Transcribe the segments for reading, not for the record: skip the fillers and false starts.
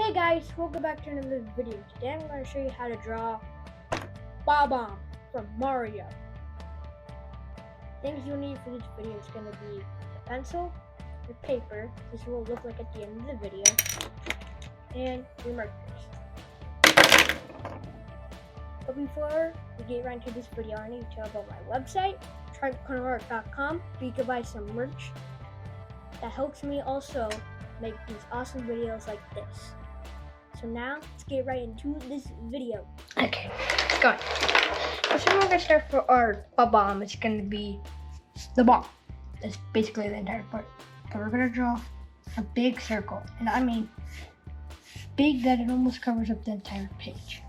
Hey guys, welcome back to another video. Today I'm going to show you how to draw Bob-omb from Mario. Things you'll need for this video is going to be a pencil, your paper, this will look like at the end of the video, and your markers. But before we get right into this video, I need to tell you about my website, trentart.com, where you can buy some merch that helps me also make these awesome videos like this. So now, let's get right into this video. Okay, let's go. So we're gonna start for our Bob-omb. It's gonna be the bomb. That's basically the entire part. So we're gonna draw a big circle, and I mean big that it almost covers up the entire page.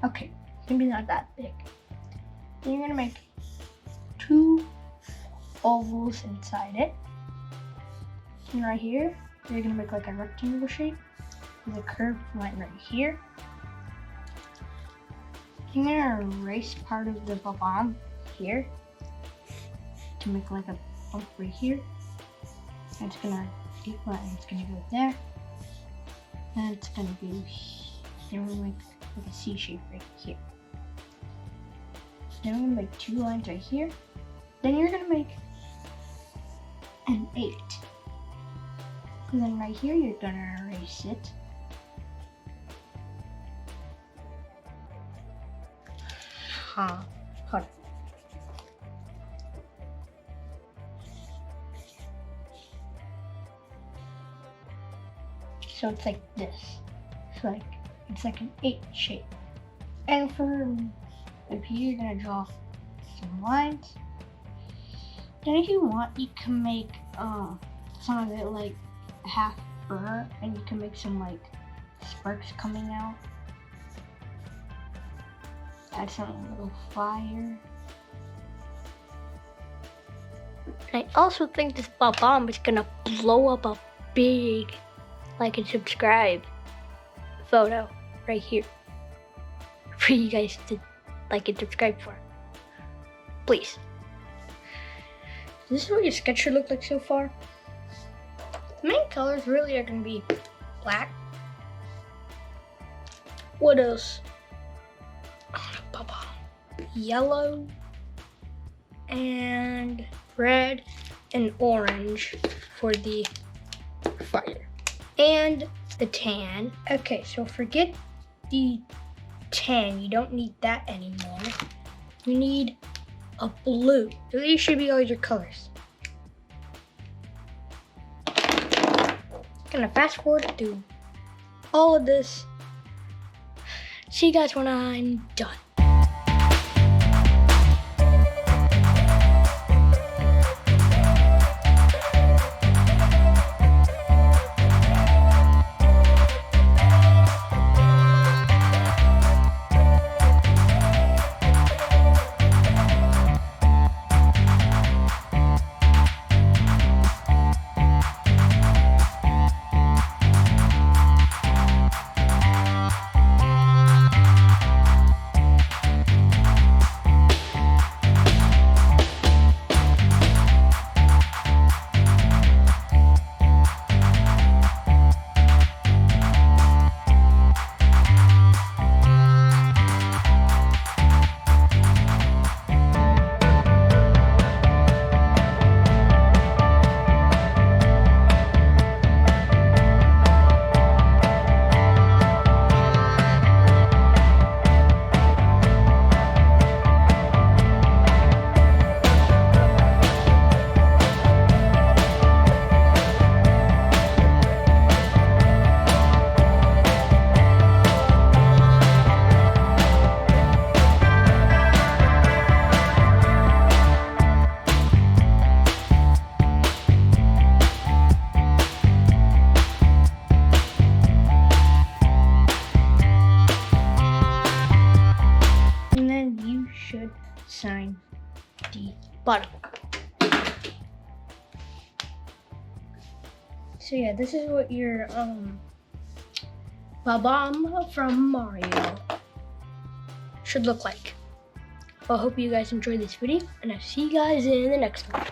Okay, maybe not that big. Then you're gonna make two ovals inside it. And right here, you're gonna make like a rectangle shape with a curved line right here. You're gonna erase part of the Bob-omb here to make like a bump right here. And it's gonna equal and it's gonna go there. And it's gonna be like a C shape right here. Then we're gonna make two lines right here. Then you're gonna make an 8. And then right here, you're gonna erase it. Hold on. So it's like this. It's like an 8 shape. And for up here, you're gonna draw some lines. Then if you want, you can make some of it like half burr, and you can make some like sparks coming out. Add some little fire. I also think this Bob-omb is gonna blow up a big like and subscribe photo right here for you guys to like and subscribe for. Please. This is what your sketch should look like so far. The main colors really are going to be black. What else? Yellow and red and orange for the fire. And the tan. Okay, so forget the tan. You don't need that anymore. You need a blue. So these should be all your colors. Gonna fast forward through all of this. See you guys when I'm done. Should sign the bottom. So yeah, this is what your Bob-omb from Mario should look like. Well, I hope you guys enjoyed this video, and I'll see you guys in the next one.